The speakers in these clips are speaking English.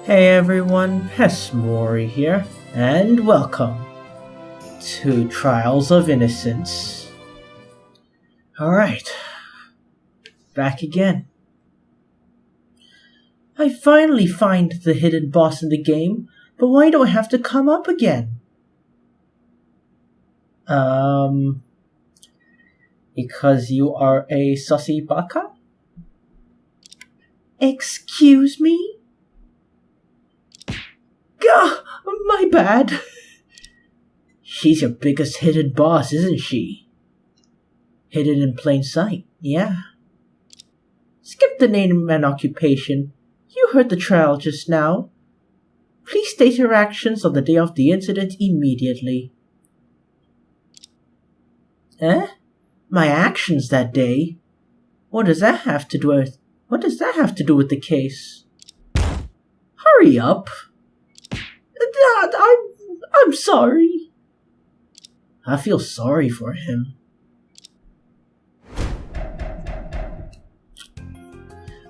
Hey everyone, Mori here, and welcome to Trials of Innocence. Alright, back again. I finally find the hidden boss in the game, but why do I have to come up again? Because you are a sussy baka? Excuse me? Gah! My bad. She's your biggest hidden boss, isn't she? Hidden in plain sight, yeah. Skip the name and occupation. You heard the trial just now. Please state your actions on the day of the incident immediately. Eh? My actions that day? What does that have to do with the case? Hurry up. Dad, I'm sorry. I feel sorry for him.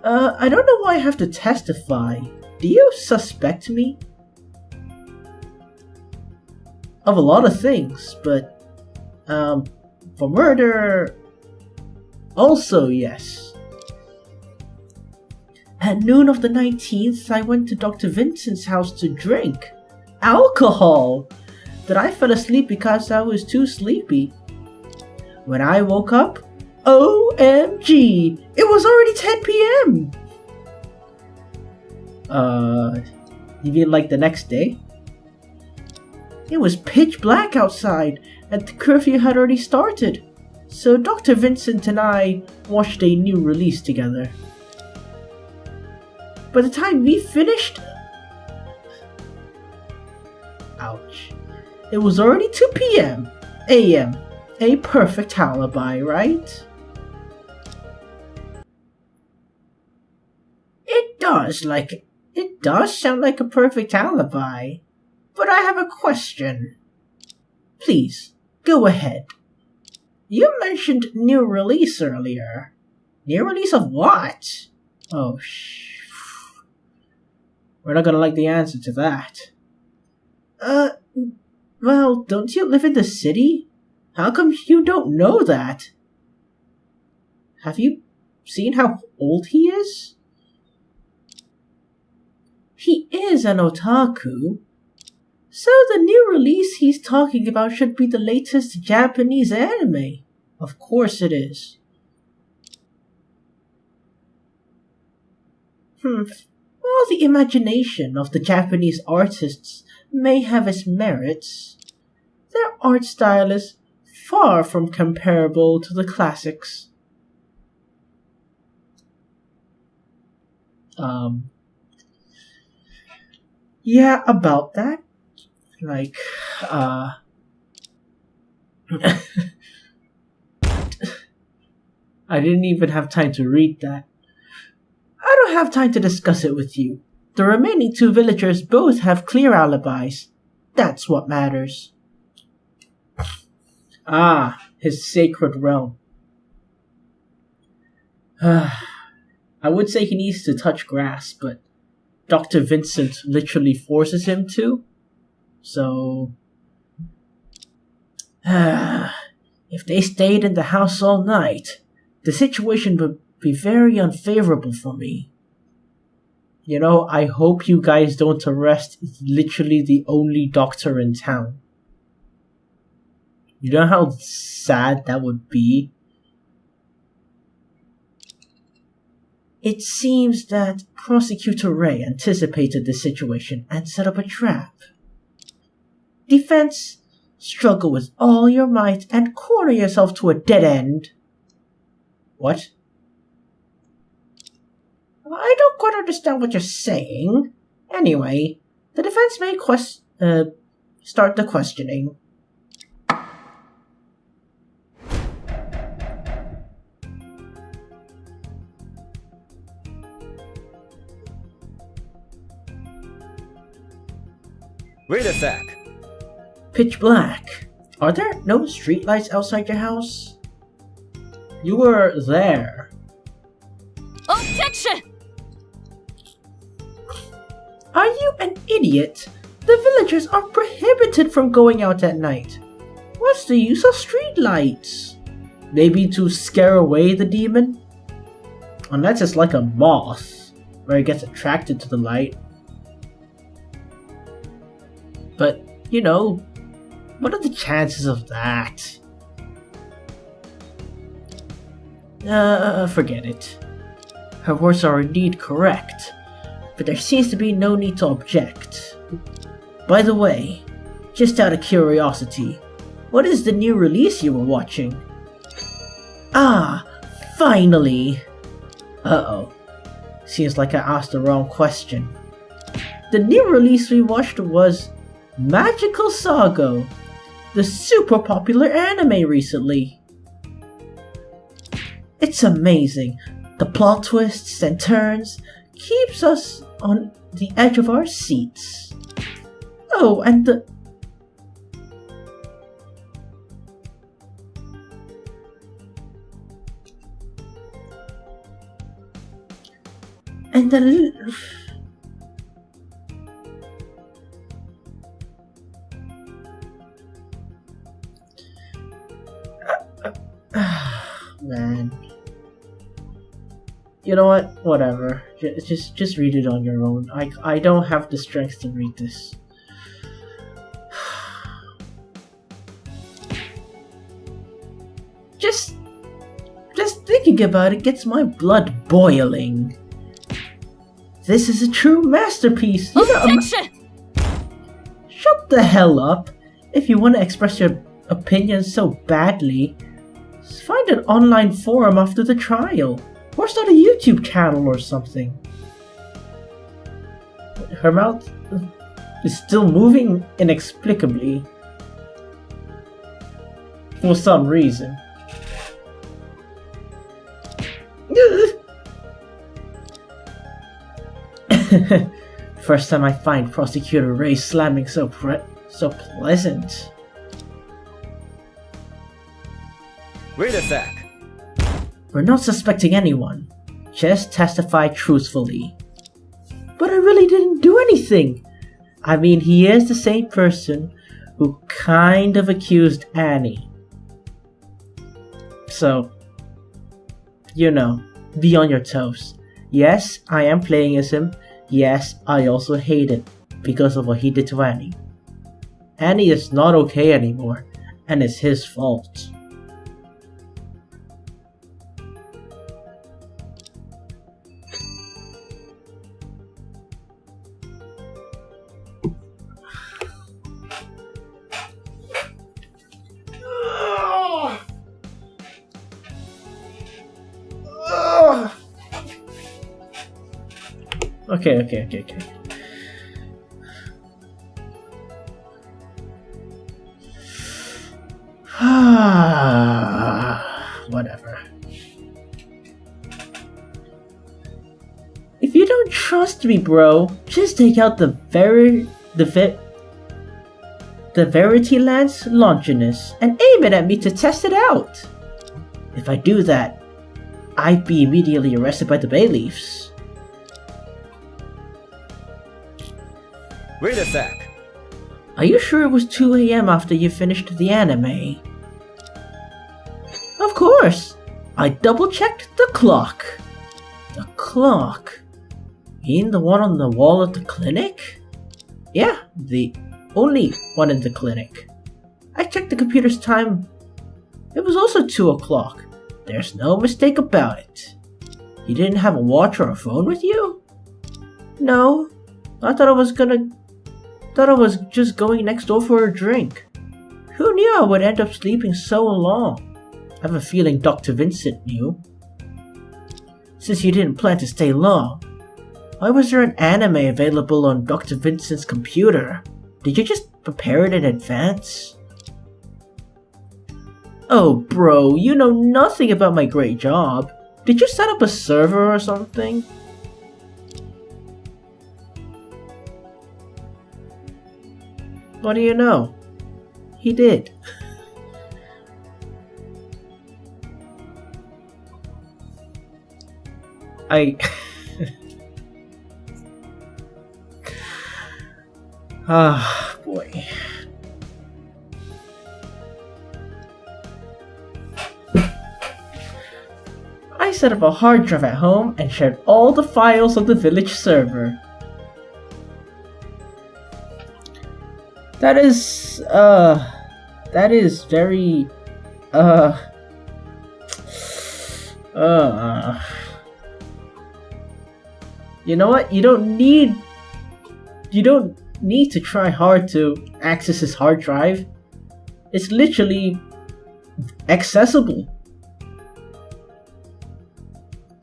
I don't know why I have to testify. Do you suspect me? Of a lot of things, but, for murder... Also, yes. At noon of the 19th, I went to Dr. Vincent's house to drink. Alcohol! That I fell asleep because I was too sleepy. When I woke up, OMG! It was already 10 p.m. You mean like the next day? It was pitch black outside, and the curfew had already started. So Dr. Vincent and I watched a new release together. By the time we finished... Ouch. It was already 2 p.m. a.m. A perfect alibi, right? It does sound like a perfect alibi. But I have a question. Please, go ahead. You mentioned new release earlier. New release of what? Oh, we're not gonna like the answer to that. Well, don't you live in the city? How come you don't know that? Have you seen how old he is? He is an otaku. So the new release he's talking about should be the latest Japanese anime. Of course it is. While the imagination of the Japanese artists may have its merits, their art style is far from comparable to the classics. Yeah, about that. Like, I didn't even have time to read that. I don't have time to discuss it with you. The remaining two villagers both have clear alibis. That's what matters. Ah, his sacred realm. I would say he needs to touch grass, but Dr. Vincent literally forces him to. So... if they stayed in the house all night, the situation would be very unfavorable for me. You know, I hope you guys don't arrest literally the only doctor in town. You know how sad that would be? It seems that Prosecutor Ray anticipated the situation and set up a trap. Defense, struggle with all your might and corner yourself to a dead end. What? I don't quite understand what you're saying. Anyway, the defense may start the questioning. Wait a sec. Pitch black. Are there no streetlights outside your house? You were there. Objection! Are you an idiot? The villagers are prohibited from going out at night. What's the use of streetlights? Maybe to scare away the demon? Unless it's like a moth, where it gets attracted to the light. But, you know, what are the chances of that? Forget it. Her words are indeed correct, but there seems to be no need to object. By the way, just out of curiosity, what is the new release you were watching? Ah, finally! Uh-oh. Seems like I asked the wrong question. The new release we watched was Magical Sago, the super popular anime recently. It's amazing. The plot twists and turns keeps us on the edge of our seats. Oh, and the... Man. You know what? Whatever. Just read it on your own. I don't have the strength to read this. Just thinking about it gets my blood boiling. This is a true masterpiece. Objection! Shut the hell up. If you want to express your opinion so badly, find an online forum after the trial. Or start a YouTube channel or something. Her mouth is still moving inexplicably. For some reason. First time I find Prosecutor Ray slamming so pleasant. Wait a sec. We're not suspecting anyone. Just testify truthfully. But I really didn't do anything. I mean, he is the same person who kind of accused Annie. So, you know, be on your toes. Yes, I am playing as him. Yes, I also hate it because of what he did to Annie. Annie is not okay anymore, and it's his fault. Okay. Whatever. If you don't trust me, bro, just take out the Verity Lance Longinus and aim it at me to test it out. If I do that, I'd be immediately arrested by the bailiffs. Wait a sec. Are you sure it was 2 AM after you finished the anime? Of course! I double-checked the clock. The clock? You mean the one on the wall at the clinic? Yeah, the only one in the clinic. I checked the computer's time. It was also 2 o'clock. There's no mistake about it. You didn't have a watch or a phone with you? No. I thought I was just going next door for a drink. Who knew I would end up sleeping so long? I have a feeling Dr. Vincent knew. Since you didn't plan to stay long, why was there an anime available on Dr. Vincent's computer? Did you just prepare it in advance? Oh bro, you know nothing about my great job. Did you set up a server or something? What do you know? He did. Ah, boy. I set up a hard drive at home and shared all the files on the village server. That is very, you know what? You don't need to try hard to access his hard drive. It's literally accessible.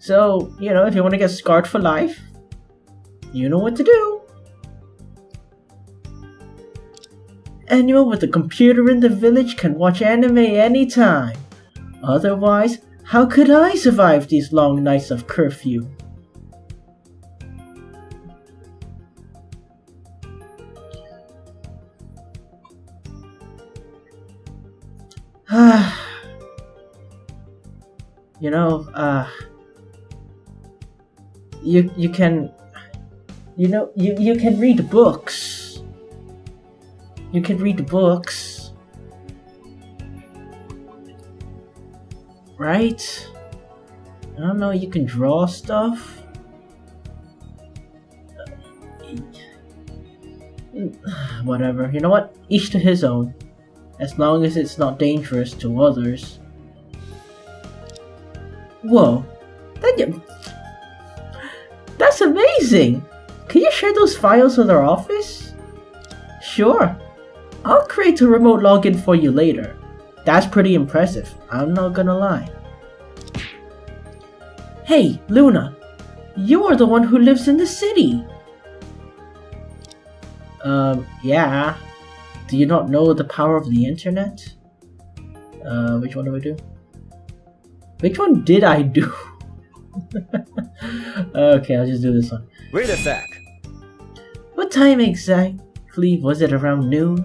So, you know, if you want to get scarred for life, you know what to do. Anyone with a computer in the village can watch anime anytime. Otherwise, how could I survive these long nights of curfew? You know, you can, you know, you can read books. You can read books, right? I don't know, you can draw stuff. Whatever, you know what? Each to his own. As long as it's not dangerous to others. Whoa, that's amazing! Can you share those files with our office? Sure. I'll create a remote login for you later. That's pretty impressive, I'm not gonna lie. Hey, Luna, you are the one who lives in the city. Yeah. Do you not know the power of the internet? Which one do I do? Which one did I do? Okay, I'll just do this one. Wait a sec. What time exactly was it? Around noon?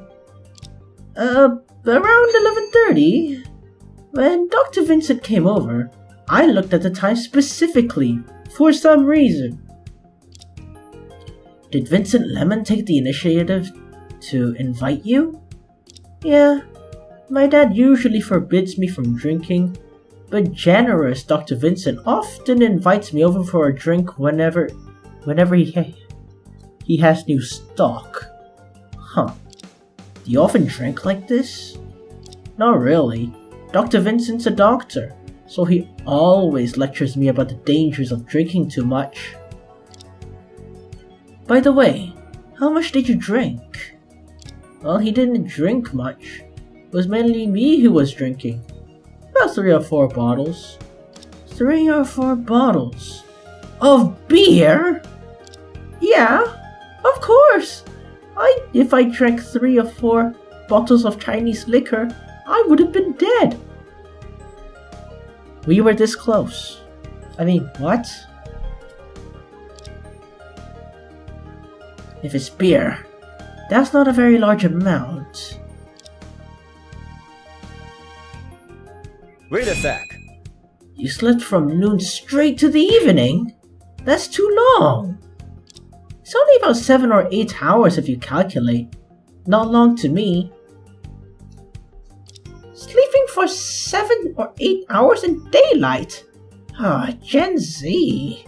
Around 11:30. When Dr. Vincent came over, I looked at the time specifically, for some reason. Did Vincent Lemon take the initiative to invite you? Yeah, my dad usually forbids me from drinking, but generous Dr. Vincent often invites me over for a drink whenever he has new stock. Huh. Do you often drink like this? Not really. Dr. Vincent's a doctor, so he always lectures me about the dangers of drinking too much. By the way, how much did you drink? Well, he didn't drink much. It was mainly me who was drinking. About 3 or 4 bottles. 3 or 4 bottles? Of beer? Yeah, of course. If I drank 3 or 4 bottles of Chinese liquor, I would have been dead. We were this close. I mean, what? If it's beer, that's not a very large amount. Wait a sec. You slept from noon straight to the evening? That's too long. It's only about 7 or 8 hours if you calculate. Not long to me. Sleeping for 7 or 8 hours in daylight? Ah, Gen Z.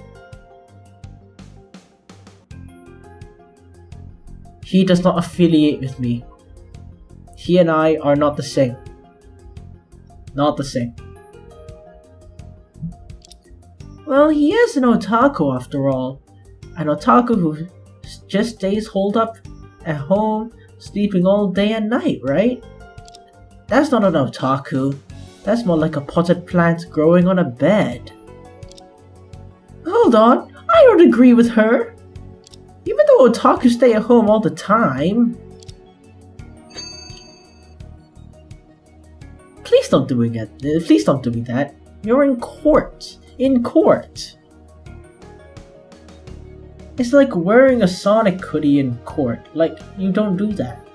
He does not affiliate with me. He and I are not the same. Not the same. Well, he is an otaku after all. An otaku who just stays holed up at home, sleeping all day and night, right? That's not an otaku. That's more like a potted plant growing on a bed. Hold on, I don't agree with her. Even though otaku stay at home all the time. Please don't do it. Please don't do that. You're in court. In court. It's like wearing a Sonic hoodie in court. Like, you don't do that.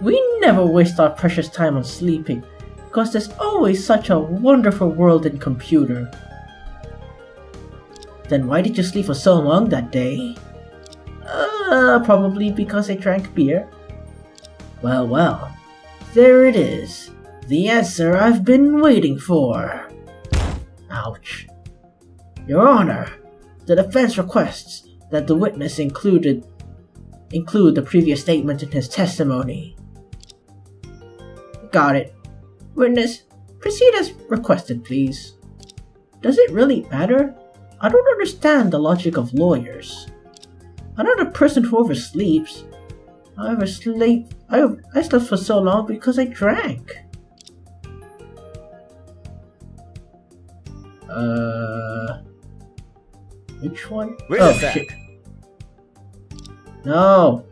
We never waste our precious time on sleeping, because there's always such a wonderful world in computer. Then why did you sleep for so long that day? Probably because I drank beer. Well, there it is. The answer I've been waiting for. Ouch. Your Honor, the defense requests that the witness include the previous statement in his testimony. Got it. Witness, proceed as requested, please. Does it really matter? I don't understand the logic of lawyers. I'm not a person who oversleeps. I slept for so long because I drank. Which one? Wait oh a sec. shit. No.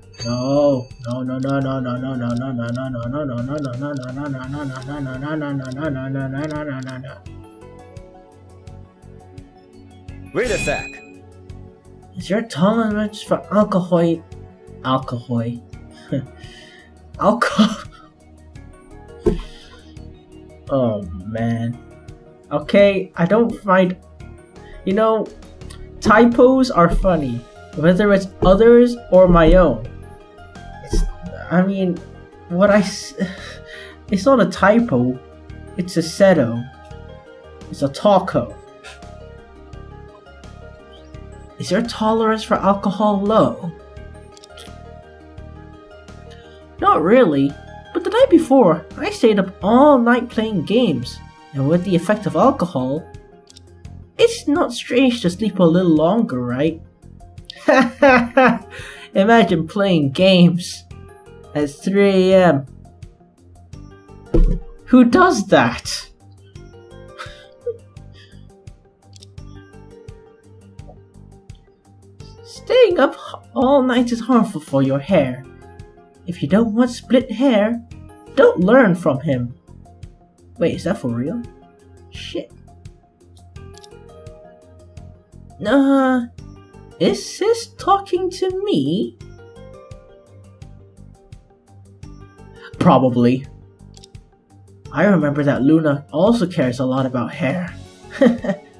Wait a sec. Is your tolerance for alcohol? Oh man. Okay, I don't find. Typos are funny, whether it's others or my own. It's not a typo. It's a seto. It's a taco. Is your tolerance for alcohol low? Not really, but the night before, I stayed up all night playing games, and with the effect of alcohol, it's not strange to sleep a little longer, right? Imagine playing games at 3 AM. Who does that? Staying up all night is harmful for your hair. If you don't want split hair, don't learn from him. Wait, is that for real? Shit. Is this talking to me? Probably. I remember that Luna also cares a lot about hair.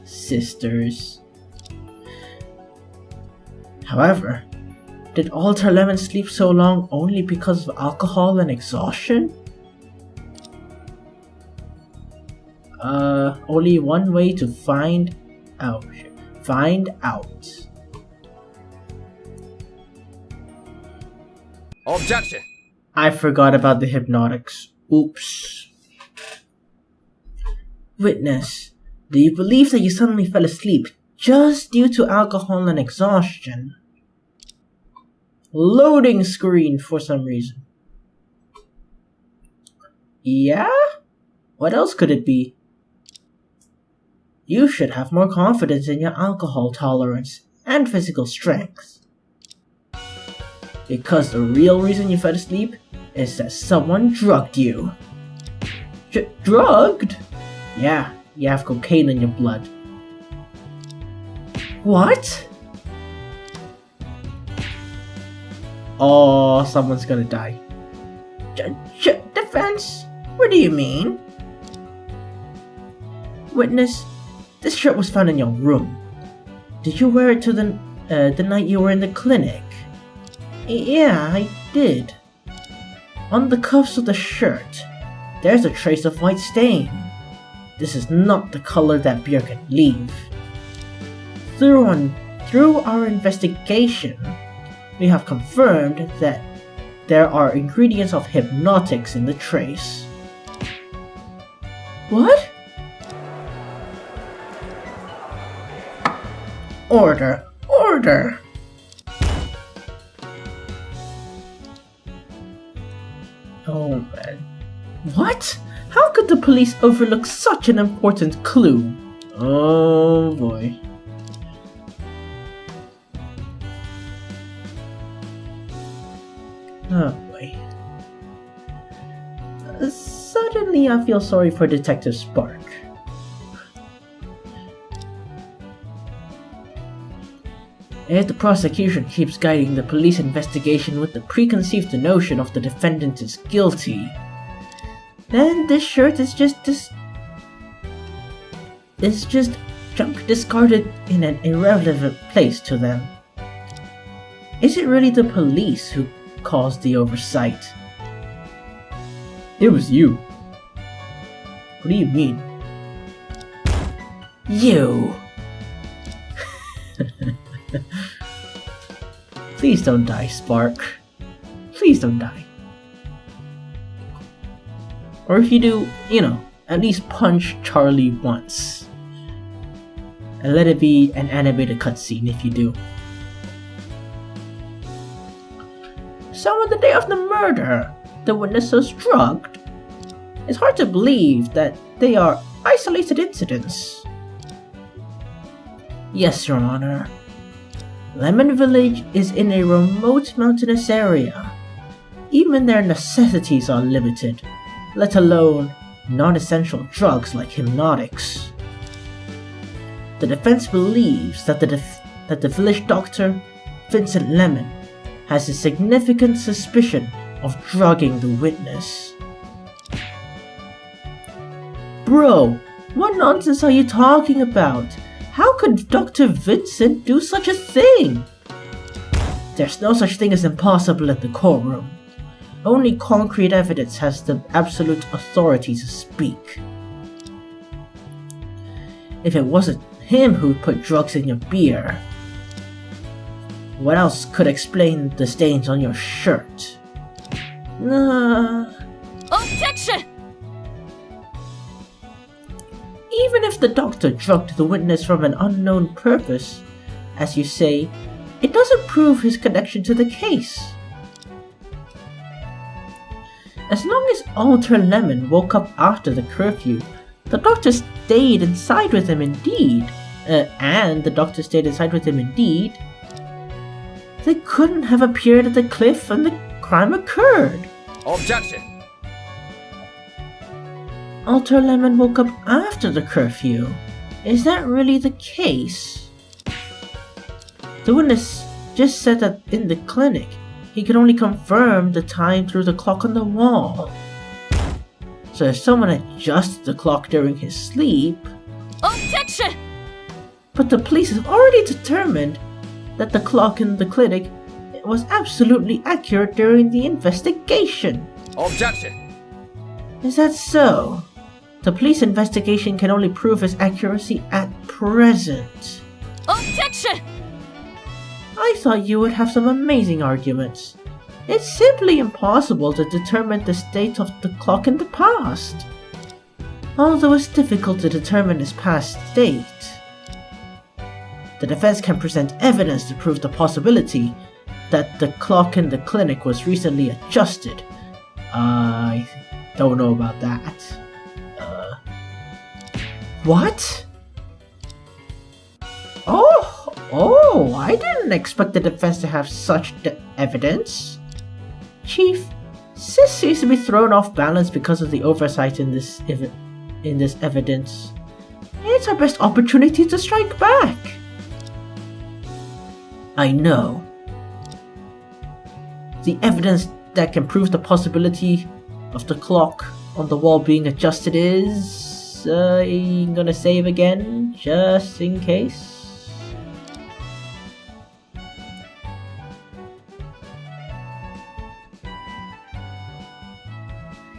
Sisters. However, did Alter Lemon sleep so long only because of alcohol and exhaustion? Only one way to find out. Objection. I forgot about the hypnotics. Oops. Witness, do you believe that you suddenly fell asleep just due to alcohol and exhaustion? Loading screen for some reason. Yeah? What else could it be? You should have more confidence in your alcohol tolerance and physical strength. Because the real reason you fell asleep is that someone drugged you. Drugged? Yeah, you have cocaine in your blood. What? Oh, someone's gonna die. Defense? What do you mean? Witness, this shirt was found in your room. Did you wear it to the night you were in the clinic? Yeah, I did. On the cuffs of the shirt, there's a trace of white stain. This is not the color that beer can leave. Through our investigation, we have confirmed that there are ingredients of hypnotics in the trace. What? Order! Order! Oh man. What? How could the police overlook such an important clue? Oh boy. Oh boy. Suddenly I feel sorry for Detective Spark. If the prosecution keeps guiding the police investigation with the preconceived notion of the defendant is guilty, then this shirt is just junk discarded in an irrelevant place to them. Is it really the police who caused the oversight? It was you. What do you mean? You! Please don't die, Spark. Please don't die. Or if you do, at least punch Charlie once. And let it be an animated cutscene if you do. So on the day of the murder, the witness was drugged. It's hard to believe that they are isolated incidents. Yes, Your Honor. Lemon Village is in a remote mountainous area. Even their necessities are limited, let alone non-essential drugs like hypnotics. The defense believes that the village doctor, Vincent Lemon, has a significant suspicion of drugging the witness. Bro, what nonsense are you talking about? How could Dr. Vincent do such a thing? There's no such thing as impossible in the courtroom. Only concrete evidence has the absolute authority to speak. If it wasn't him who put drugs in your beer, what else could explain the stains on your shirt? Objection! Even if the doctor drugged the witness from an unknown purpose, as you say, it doesn't prove his connection to the case. As long as Alter Lemon woke up after the curfew, the doctor stayed inside with him indeed. They couldn't have appeared at the cliff when the crime occurred. Objection! Alter Lemon woke up after the curfew. Is that really the case? The witness just said that in the clinic, he could only confirm the time through the clock on the wall. So if someone adjusted the clock during his sleep... Objection! But the police have already determined that the clock in the clinic was absolutely accurate during the investigation. Objection! Is that so? The police investigation can only prove its accuracy at present. Objection! I thought you would have some amazing arguments. It's simply impossible to determine the state of the clock in the past. Although it's difficult to determine its past state. The defense can present evidence to prove the possibility that the clock in the clinic was recently adjusted. I don't know about that. What? Oh, I didn't expect the defense to have such evidence. Chief, Sis seems to be thrown off balance because of the oversight in this evidence. It's our best opportunity to strike back. I know. The evidence that can prove the possibility of the clock on the wall being adjusted is... I'm gonna save again, just in case.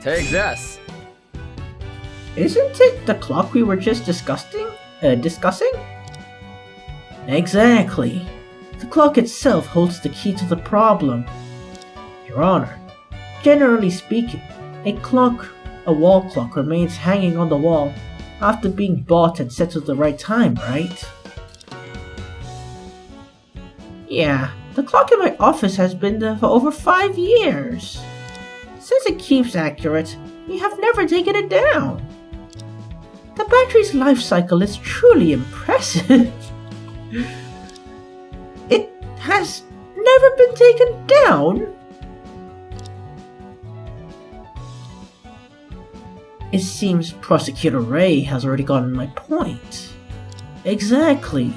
Take this. Isn't it the clock we were just discussing? Exactly. The clock itself holds the key to the problem. Your Honor, generally speaking, a wall clock remains hanging on the wall after being bought and set to the right time, right? Yeah, the clock in my office has been there for over 5 years. Since it keeps accurate, we have never taken it down. The battery's life cycle is truly impressive. It has never been taken down? It seems Prosecutor Ray has already gotten my point. Exactly.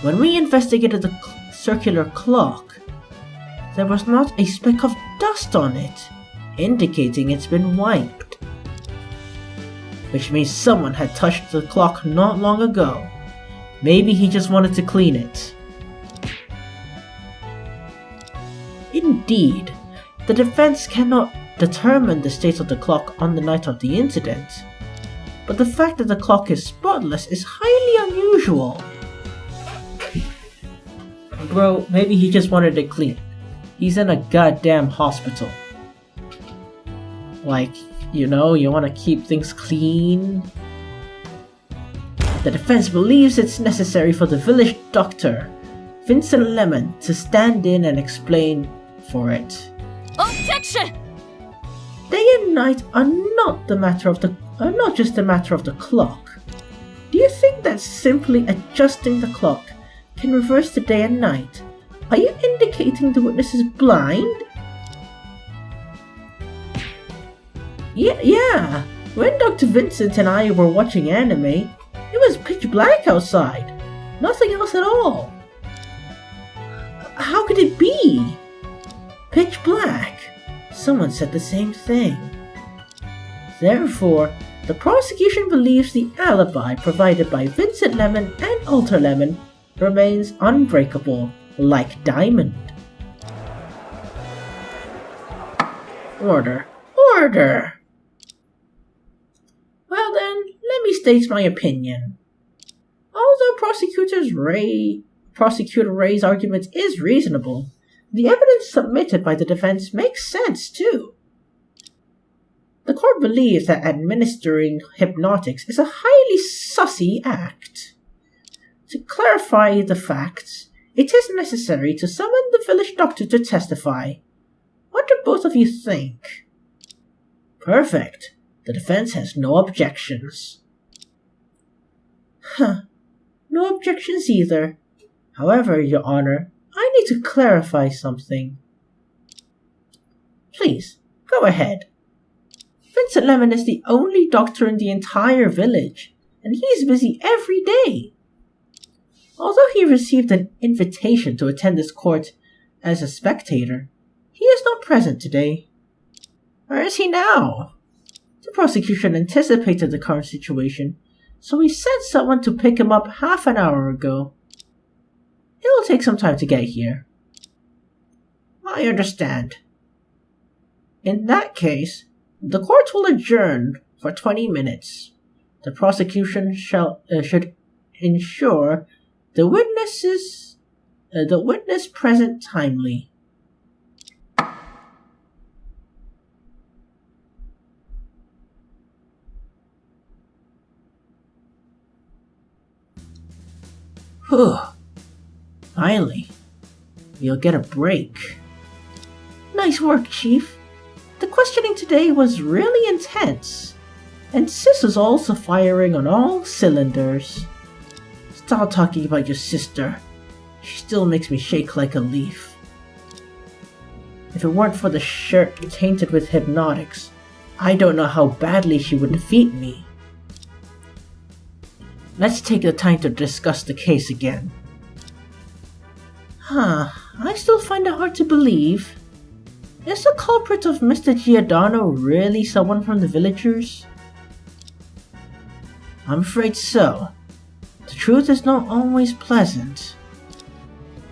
When we investigated the circular clock, there was not a speck of dust on it, indicating it's been wiped. Which means someone had touched the clock not long ago, Maybe he just wanted to clean it. Indeed, the defense cannot determine the state of the clock on the night of the incident, but the fact that the clock is spotless is highly unusual. Bro, maybe he just wanted it clean. He's in a goddamn hospital. Like, you know, you want to keep things clean. The defense believes it's necessary for the village doctor, Vincent Lemon, to stand in and explain for it. Objection! Day and night are not just a matter of the clock. Do you think that simply adjusting the clock can reverse the day and night? Are you indicating the witness is blind? Yeah. When Dr. Vincent and I were watching anime, it was pitch black outside. Nothing else at all. How could it be? Pitch black. Someone said the same thing. Therefore, the prosecution believes the alibi provided by Vincent Lemon and Alter Lemon remains unbreakable, like diamond. Order. Well then, let me state my opinion. Although Prosecutor Ray's argument is reasonable, the evidence submitted by the defense makes sense too. The court believes that administering hypnotics is a highly sussy act. To clarify the facts, it is necessary to summon the village doctor to testify. What do both of you think? Perfect. The defense has no objections. No objections either. However, Your Honor, I need to clarify something. Please, go ahead. Vincent Lemon is the only doctor in the entire village, and he's busy every day. Although he received an invitation to attend this court as a spectator, he is not present today. Where is he now? The prosecution anticipated the current situation, so he sent someone to pick him up half an hour ago. It will take some time to get here. I understand. In that case, the court will adjourn for 20 minutes. The prosecution should ensure the witness present timely. Whew. Finally, we'll get a break. Nice work, Chief. The questioning today was really intense, and Sis was also firing on all cylinders. Stop talking about your sister. She still makes me shake like a leaf. If it weren't for the shirt tainted with hypnotics, I don't know how badly she would defeat me. Let's take the time to discuss the case again. I still find it hard to believe. Is the culprit of Mr. Giordano really someone from the villagers? I'm afraid so. The truth is not always pleasant.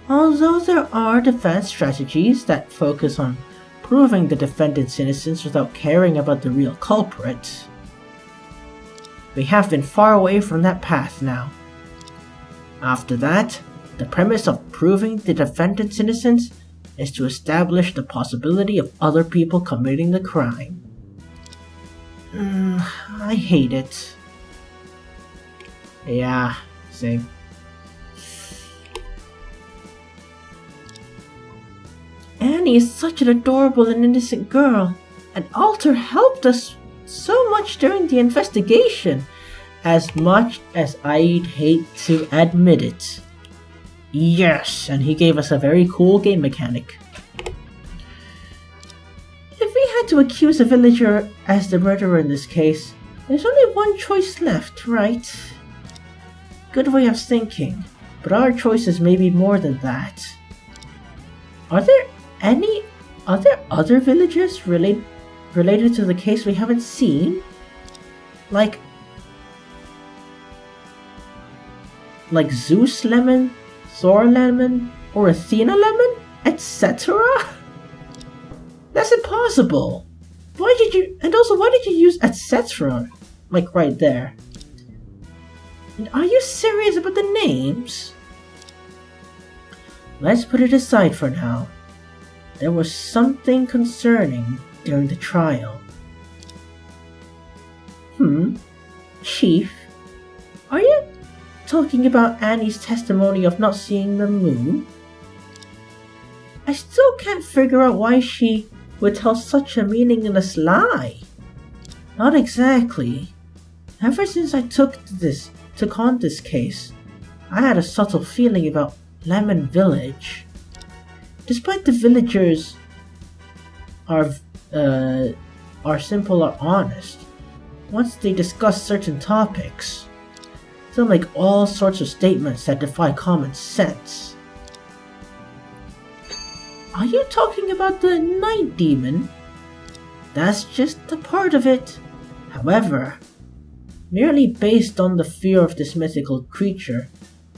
Although there are defense strategies that focus on proving the defendant's innocence without caring about the real culprit, we have been far away from that path now. After that, the premise of proving the defendant's innocence is to establish the possibility of other people committing the crime. I hate it. Yeah, same. Annie is such an adorable and innocent girl, and Alter helped us so much during the investigation, as much as I'd hate to admit it. Yes, and he gave us a very cool game mechanic. If we had to accuse a villager as the murderer in this case, there's only one choice left, right? Good way of thinking, but our choices may be more than that. Are there other villagers related to the case we haven't seen? Like, Like Zeus lemon, Thor lemon, or Athena lemon, etc.? That's impossible. Why did you use etc. like right there? And are you serious about the names? Let's put it aside for now. There was something concerning during the trial. Chief, are you talking about Annie's testimony of not seeing the moon? I still can't figure out why she would tell such a meaningless lie. Not exactly. Ever since I took on this case, I had a subtle feeling about Lemon Village. Despite the villagers are simple or honest, once they discuss certain topics, they'll make all sorts of statements that defy common sense. Are you talking about the night demon? That's just a part of it. However, merely based on the fear of this mythical creature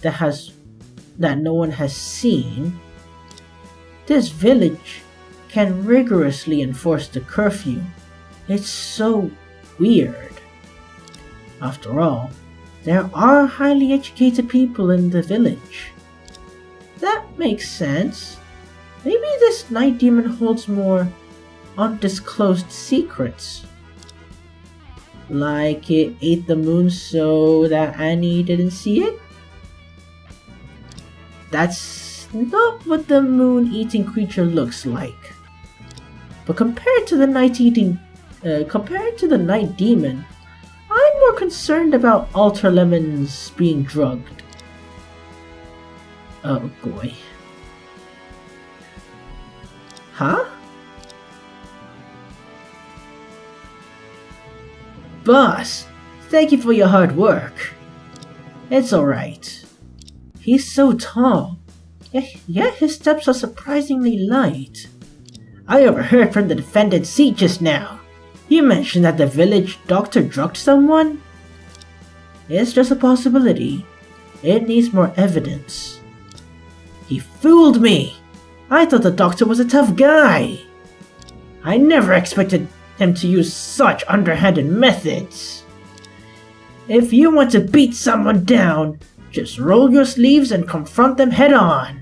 that no one has seen, this village can rigorously enforce the curfew. It's so weird. After all, there are highly educated people in the village. That makes sense. Maybe this night demon holds more undisclosed secrets. Like it ate the moon so that Annie didn't see it? That's not what the moon-eating creature looks like. But compared to the night demon, I'm more concerned about Alter Lemons being drugged. Oh boy. Huh? Boss, thank you for your hard work. It's alright. He's so tall. Yet his steps are surprisingly light. I overheard from the defendant's seat just now. You mentioned that the village doctor drugged someone? It's just a possibility. It needs more evidence. He fooled me! I thought the doctor was a tough guy. I never expected him to use such underhanded methods. If you want to beat someone down, just roll your sleeves and confront them head on.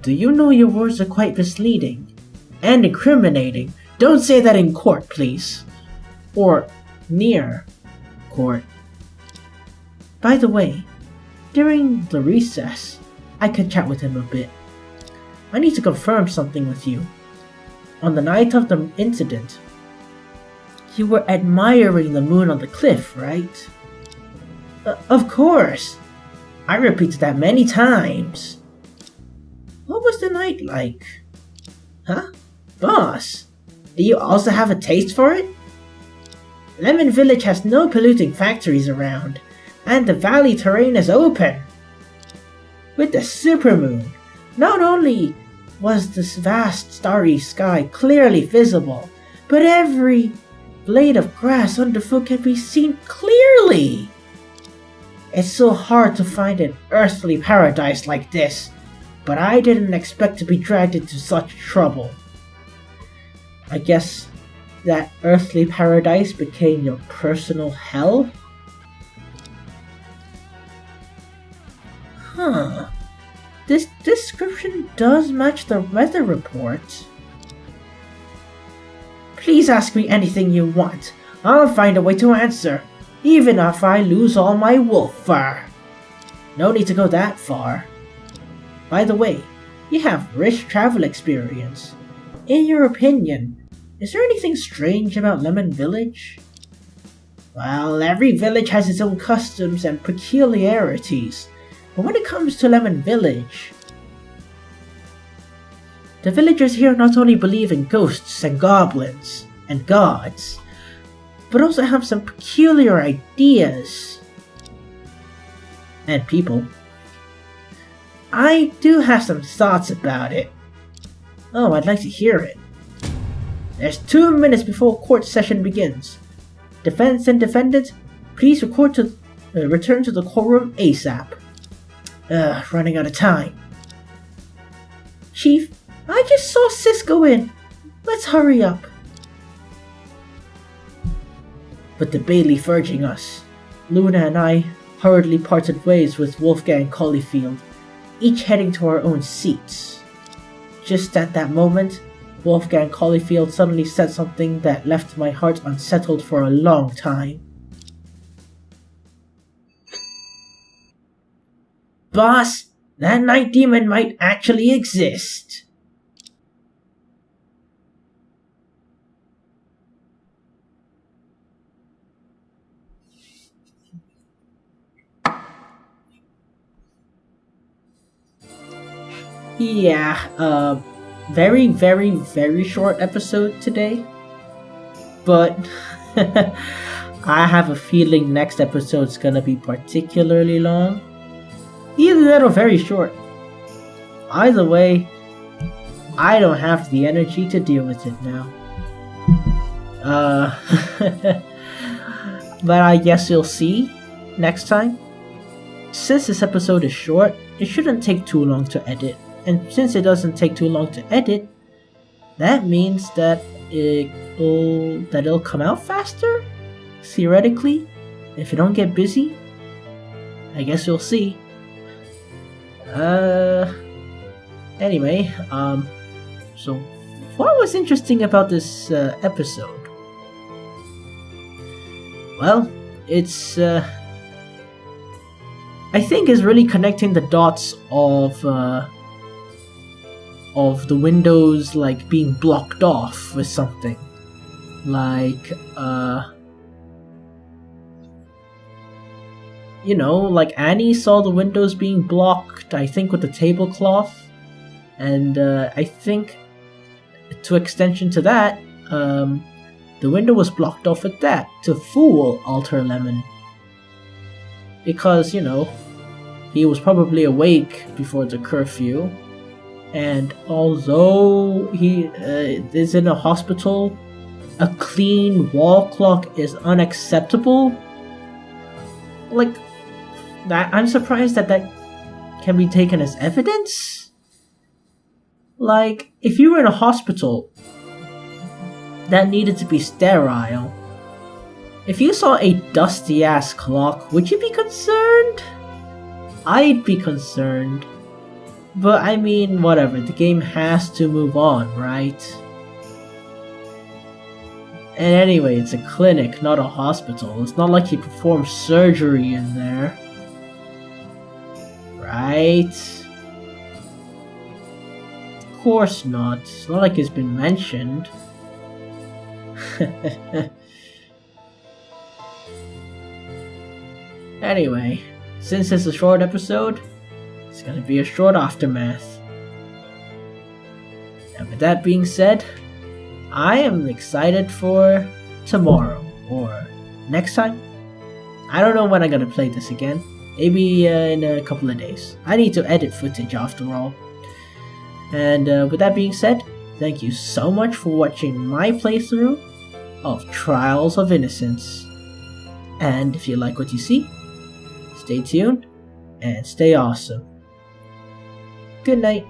Do you know your words are quite misleading and incriminating? Don't say that in court, please. Or near court. By the way, during the recess, I could chat with him a bit. I need to confirm something with you. On the night of the incident, you were admiring the moon on the cliff, right? Of course! I repeated that many times. What was the night like? Huh? Boss, do you also have a taste for it? Lemon Village has no polluting factories around, and the valley terrain is open. With the supermoon, not only was this vast starry sky clearly visible, but every blade of grass underfoot can be seen clearly. It's so hard to find an earthly paradise like this, but I didn't expect to be dragged into such trouble. I guess that earthly paradise became your personal hell? Huh. This description does match the weather report. Please ask me anything you want. I'll find a way to answer, even if I lose all my wolf fur. No need to go that far. By the way, you have rich travel experience. In your opinion, is there anything strange about Lemon Village? Well, every village has its own customs and peculiarities. But when it comes to Lemon Village, the villagers here not only believe in ghosts and goblins and gods, but also have some peculiar ideas and people. I do have some thoughts about it. Oh, I'd like to hear it. There's 2 minutes before court session begins. Defense and defendant, please report to Return to the courtroom ASAP. Running out of time. Chief, I just saw Cisco in. Let's hurry up. But the bailiff urging us. Luna and I hurriedly parted ways with Wolfgang Caulfield, each heading to our own seats. Just at that moment, Wolfgang Caulfield suddenly said something that left my heart unsettled for a long time. Boss, that night demon might actually exist. Yeah, very, very, very short episode today. But I have a feeling next episode's gonna be particularly long. Either that or very short. Either way, I don't have the energy to deal with it now. But I guess you'll see next time. Since this episode is short, it shouldn't take too long to edit. And since it doesn't take too long to edit, that means that it'll come out faster? Theoretically, if it don't get busy. I guess we'll see. Anyway, so what was interesting about this episode? Well, it's I think is really connecting the dots of the windows like being blocked off with something. Like you know, like Annie saw the windows being blocked, I think with the tablecloth. And I think to extension to that, the window was blocked off with that to fool Alter Lemon. Because, you know, he was probably awake before the curfew. And although he is in a hospital, a clean wall clock is unacceptable. Like, that, I'm surprised that can be taken as evidence. Like, if you were in a hospital that needed to be sterile, if you saw a dusty ass clock, would you be concerned? I'd be concerned. But I mean, whatever, the game has to move on, right? And anyway, it's a clinic, not a hospital. It's not like he performed surgery in there. Right? Of course not. It's not like it's been mentioned. Anyway, since it's a short episode, it's gonna be a short aftermath. And with that being said, I am excited for tomorrow or next time. I don't know when I'm gonna play this again. Maybe in a couple of days. I need to edit footage after all. And with that being said, thank you so much for watching my playthrough of Trials of Innocence. And if you like what you see, stay tuned and stay awesome. Good night.